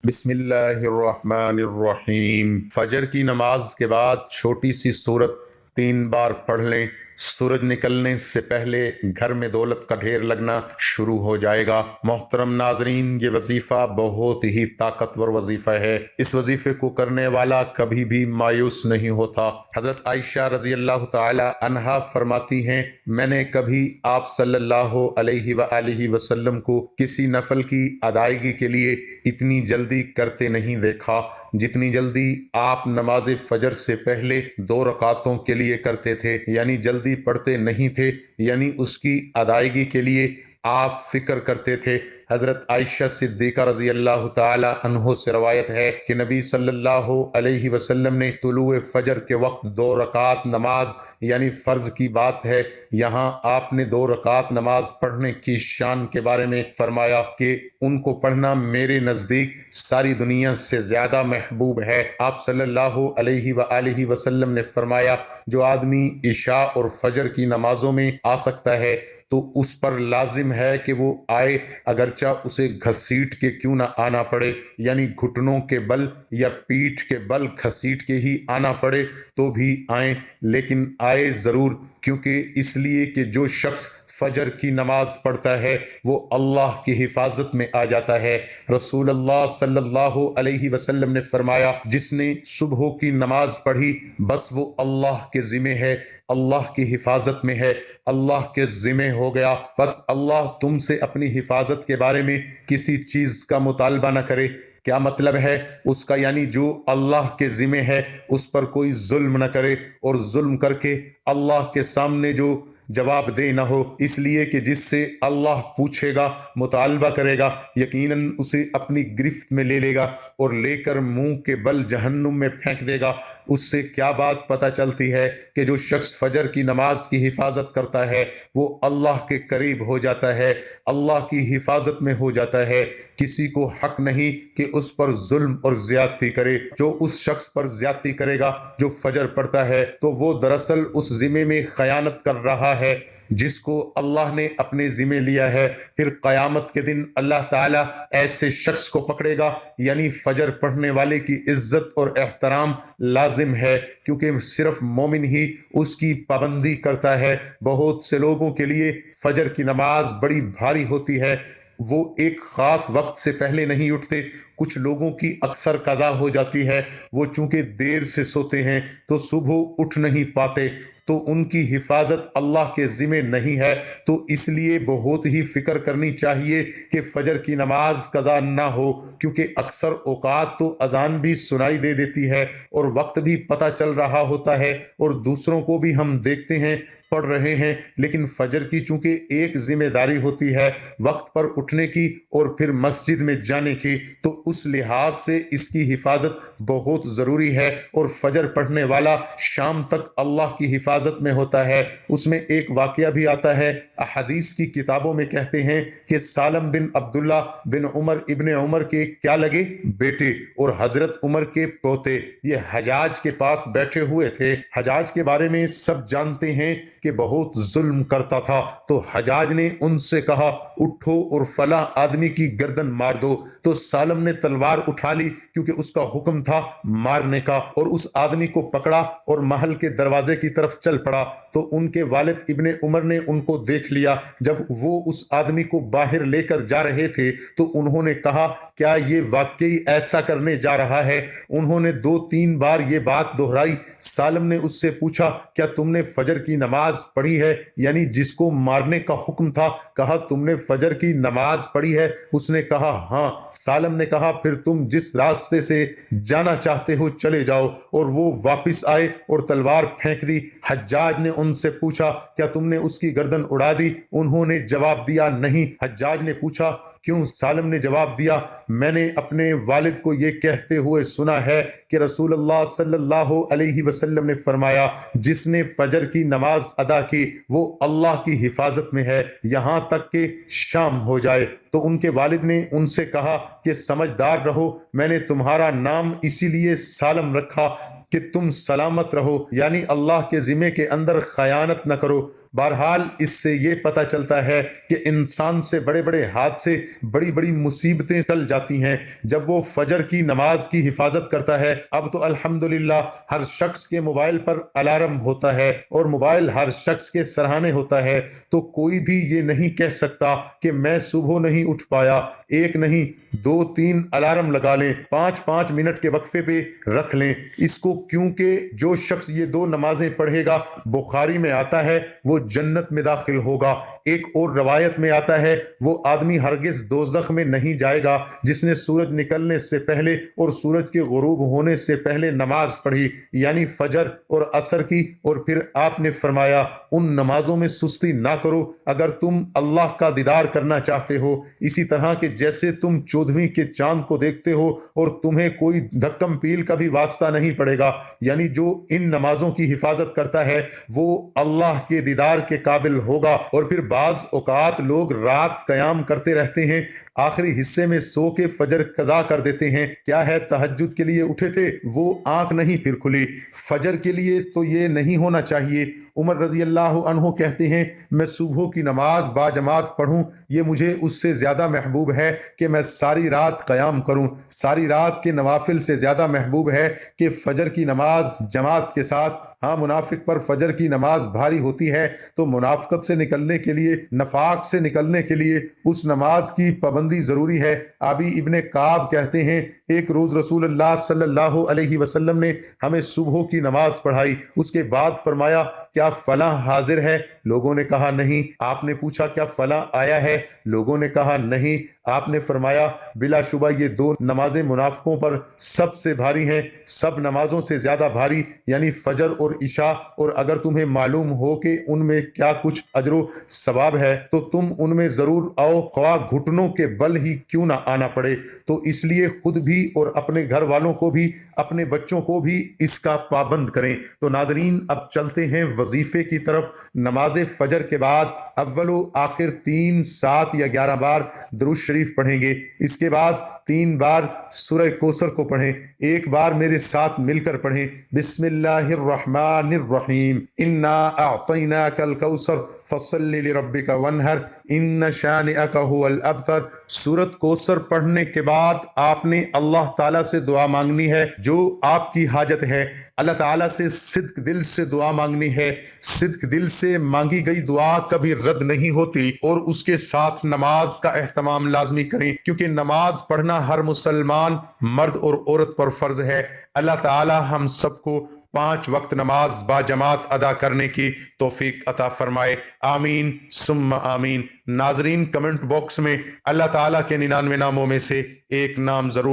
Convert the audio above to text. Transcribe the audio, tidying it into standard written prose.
بسم اللہ الرحمن الرحیم۔ فجر کی نماز کے بعد چھوٹی سی سورت 3 بار پڑھ لیں۔ سورج نکلنے سے پہلے گھر میں دولت کا ڈھیر لگنا شروع ہو جائے گا۔ محترم ناظرین، یہ وظیفہ بہت ہی طاقتور وظیفہ ہے۔ اس وظیفے کو کرنے والا کبھی بھی مایوس نہیں ہوتا۔ حضرت عائشہ رضی اللہ تعالی عنہا فرماتی ہیں، میں نے کبھی آپ صلی اللہ علیہ وآلہ وسلم کو کسی نفل کی ادائیگی کے لیے اتنی جلدی کرتے نہیں دیکھا جتنی جلدی آپ نماز فجر سے پہلے 2 رکعتوں کے لیے کرتے تھے۔ یعنی جلدی پڑھتے نہیں تھے، یعنی اس کی ادائیگی کے لیے آپ فکر کرتے تھے۔ حضرت عائشہ صدیقہ رضی اللہ تعالی عنہ سے روایت ہے کہ نبی صلی اللہ علیہ وسلم نے طلوع فجر کے وقت 2 رکعت نماز یعنی فرض کی بات ہے، یہاں آپ نے 2 رکعت نماز پڑھنے کی شان کے بارے میں فرمایا کہ ان کو پڑھنا میرے نزدیک ساری دنیا سے زیادہ محبوب ہے۔ آپ صلی اللہ علیہ وآلہ وسلم نے فرمایا، جو آدمی عشاء اور فجر کی نمازوں میں آ سکتا ہے تو اس پر لازم ہے کہ وہ آئے، اگرچہ اسے گھسیٹ کے کیوں نہ آنا پڑے، یعنی گھٹنوں کے بل یا پیٹھ کے بل گھسیٹ کے ہی آنا پڑے تو بھی آئیں، لیکن آئے ضرور، کیونکہ اس لیے کہ جو شخص فجر کی نماز پڑھتا ہے وہ اللہ کی حفاظت میں آ جاتا ہے۔ رسول اللہ صلی اللہ علیہ وسلم نے فرمایا، جس نے صبح کی نماز پڑھی بس وہ اللہ کے ذمہ ہے، اللہ کی حفاظت میں ہے، اللہ کے ذمہ ہو گیا۔ بس اللہ تم سے اپنی حفاظت کے بارے میں کسی چیز کا مطالبہ نہ کرے۔ کیا مطلب ہے اس کا؟ یعنی جو اللہ کے ذمہ ہے اس پر کوئی ظلم نہ کرے، اور ظلم کر کے اللہ کے سامنے جو جواب دے نہ ہو، اس لیے کہ جس سے اللہ پوچھے گا، مطالبہ کرے گا، یقیناً اسے اپنی گرفت میں لے لے گا اور لے کر منہ کے بل جہنم میں پھینک دے گا۔ اس سے کیا بات پتہ چلتی ہے کہ جو شخص فجر کی نماز کی حفاظت کرتا ہے وہ اللہ کے قریب ہو جاتا ہے، اللہ کی حفاظت میں ہو جاتا ہے۔ کسی کو حق نہیں کہ اس پر ظلم اور زیادتی کرے۔ جو اس شخص پر زیادتی کرے گا جو فجر پڑھتا ہے تو وہ دراصل اس ذمے میں خیانت کر رہا ہے جس کو اللہ نے اپنے ذمہ لیا ہے۔ پھر قیامت کے دن اللہ تعالیٰ ایسے شخص کو پکڑے گا، یعنی فجر پڑھنے والے کی عزت اور احترام لازم ہے، کیونکہ صرف مومن ہی اس کی پابندی کرتا ہے۔ بہت سے لوگوں کے لیے فجر کی نماز بڑی بھاری ہوتی ہے، وہ ایک خاص وقت سے پہلے نہیں اٹھتے۔ کچھ لوگوں کی اکثر قضا ہو جاتی ہے، وہ چونکہ دیر سے سوتے ہیں تو صبح اٹھ نہیں پاتے، تو ان کی حفاظت اللہ کے ذمہ نہیں ہے، تو اس لیے بہت ہی فکر کرنی چاہیے کہ فجر کی نماز قضا نہ ہو، کیونکہ اکثر اوقات تو اذان بھی سنائی دے دیتی ہے اور وقت بھی پتہ چل رہا ہوتا ہے اور دوسروں کو بھی ہم دیکھتے ہیں پڑھ رہے ہیں، لیکن فجر کی چونکہ ایک ذمہ داری ہوتی ہے وقت پر اٹھنے کی اور پھر مسجد میں جانے کی، تو اس لحاظ سے اس کی حفاظت بہت ضروری ہے۔ اور فجر پڑھنے والا شام تک اللہ کی حفاظت میں ہوتا ہے۔ اس میں ایک واقعہ بھی آتا ہے، احادیث کی کتابوں میں کہتے ہیں کہ سالم بن عبداللہ بن عمر ابن عمر کے کیا لگے؟ بیٹے، اور حضرت عمر کے پوتے، یہ حجاج کے پاس بیٹھے ہوئے تھے۔ حجاج کے بارے میں سب جانتے ہیں کہ بہت ظلم کرتا تھا، تو حجاج نے ان سے کہا، اٹھو اور فلاں آدمی کی گردن مار دو۔ تو سالم نے تلوار اٹھا لی، کیونکہ اس کا حکم تھا مارنے کا، اور اس آدمی کو پکڑا اور محل کے دروازے کی طرف چل پڑا۔ تو ان کے والد ابن عمر نے ان کو دیکھ لیا۔ جب وہ اس آدمی کو باہر لے کر جا رہے تھے تو انہوں نے کہا، کیا یہ واقعی ایسا کرنے جا رہا ہے؟ انہوں نے 2-3 بار یہ بات دہرائی۔ سالم نے اس سے پوچھا، کیا تم نے فجر کی نماز پڑھی ہے؟ یعنی جس کو مارنے کا حکم تھا، کہا تم نے فجر کی نماز پڑھی ہے؟ اس نے کہا ہاں۔ سالم نے کہا، پھر تم جس راستے سے جانا چاہتے ہو چلے جاؤ، اور وہ واپس آئے اور تلوار پھینک دی۔ حجاج نے ان سے پوچھا، کیا تم نے اس کی گردن اڑا دی؟ انہوں نے جواب دیا نہیں۔ حجاج نے پوچھا، کیوں؟ سالم نے جواب دیا، میں نے اپنے والد کو یہ کہتے ہوئے سنا ہے کہ رسول اللہ صلی اللہ علیہ وسلم نے فرمایا، جس نے فجر کی نماز ادا کی وہ اللہ کی حفاظت میں ہے یہاں تک کہ شام ہو جائے۔ تو ان کے والد نے ان سے کہا کہ سمجھدار رہو، میں نے تمہارا نام اسی لیے سالم رکھا کہ تم سلامت رہو، یعنی اللہ کے ذمہ کے اندر خیانت نہ کرو۔ بہرحال اس سے یہ پتہ چلتا ہے کہ انسان سے بڑے بڑے حادثے، بڑی بڑی مصیبتیں ٹل جاتی ہیں جب وہ فجر کی نماز کی حفاظت کرتا ہے۔ اب تو الحمدللہ ہر شخص کے موبائل پر الارم ہوتا ہے اور موبائل ہر شخص کے سرہانے ہوتا ہے، تو کوئی بھی یہ نہیں کہہ سکتا کہ میں صبح نہیں اٹھ پایا۔ ایک نہیں، 2-3 الارم لگا لیں، 5-5 منٹ کے وقفے پہ رکھ لیں اس کو، کیونکہ جو شخص یہ 2 نمازیں پڑھے گا، بخاری میں آتا ہے، وہ جنت میں داخل ہوگا۔ ایک اور روایت میں آتا ہے وہ آدمی ہرگز دوزخ میں نہیں جائے گا جس نے سورج نکلنے سے پہلے اور سورج کے غروب ہونے سے پہلے نماز پڑھی، یعنی فجر اور عصر کی۔ اور پھر آپ نے فرمایا ان نمازوں میں سستی نہ کرو اگر تم اللہ کا دیدار کرنا چاہتے ہو، اسی طرح کہ جیسے تم 14ویں کے چاند کو دیکھتے ہو اور تمہیں کوئی دھکم پیل کا بھی واسطہ نہیں پڑے گا۔ یعنی جو ان نمازوں کی حفاظت کرتا ہے وہ اللہ کے دیدار کے قابل ہوگا۔ اور پھر بعض اوقات لوگ رات قیام کرتے رہتے ہیں، آخری حصے میں سو کے فجر قضا کر دیتے ہیں۔ کیا ہے، تہجد کے لیے اٹھے تھے، وہ آنکھ نہیں پھر کھلی۔ فجر کے لیے تو یہ نہیں ہونا چاہیے۔ عمر رضی اللہ عنہ کہتے ہیں میں صبح کی نماز باجماعت پڑھوں، یہ مجھے اس سے زیادہ محبوب ہے کہ میں ساری رات قیام کروں۔ ساری رات کے نوافل سے زیادہ محبوب ہے کہ فجر کی نماز جماعت کے ساتھ۔ ہاں، منافق پر فجر کی نماز بھاری ہوتی ہے، تو منافقت سے نکلنے کے لیے، نفاق سے نکلنے کے لیے اس نماز کی پابندی ضروری ہے۔ ابی ابن کعب کہتے ہیں ایک روز رسول اللہ صلی اللہ علیہ وسلم نے ہمیں صبح کی نماز پڑھائی، اس کے بعد فرمایا کیا فلاں حاضر ہے؟ لوگوں نے کہا نہیں۔ آپ نے پوچھا کیا فلاں آیا ہے؟ لوگوں نے کہا نہیں۔ آپ نے فرمایا بلا شبہ یہ 2 نمازیں منافقوں پر سب سے بھاری ہیں، سب نمازوں سے زیادہ بھاری، یعنی فجر اور عشاء۔ اور اگر تمہیں معلوم ہو کہ ان میں کیا کچھ اجر و ثواب ہے تو تم ان میں ضرور آؤ، خواہ گھٹنوں کے بل ہی کیوں نہ آنا پڑے۔ تو اس لیے خود بھی اور اپنے گھر والوں کو بھی، اپنے بچوں کو بھی اس کا پابند کریں۔ تو ناظرین، اب چلتے ہیں وظیفے کی طرف۔ نماز فجر کے بعد اول و آخر 3، 7 یا 11 بار درود شریف پڑھیں گے۔ اس کے بعد 3 بار سورہ کوثر کو پڑھیں۔ ایک بار میرے ساتھ مل کر پڑھیں، بسم اللہ الرحمن الرحیم، انا اعطیناک الکوثر فصل لربک وانحر ان شانئک هو الابتر۔ سورۃ کوثر پڑھنے کے بعد آپ نے اللہ تعالیٰ سے دعا مانگنی ہے جو آپ کی حاجت ہے۔ اللہ تعالیٰ سے صدق دل سے دعا مانگنی ہے۔ صدق دل سے مانگی گئی دعا کبھی رد نہیں ہوتی، اور اس کے ساتھ نماز کا اہتمام لازمی کریں، کیونکہ نماز پڑھنا ہر مسلمان مرد اور عورت پر فرض ہے۔ اللہ تعالیٰ ہم سب کو 5 وقت نماز باجماعت ادا کرنے کی توفیق عطا فرمائے، آمین ثم آمین۔ ناظرین، کمنٹ باکس میں اللہ تعالیٰ کے 99 ناموں میں سے ایک نام ضرور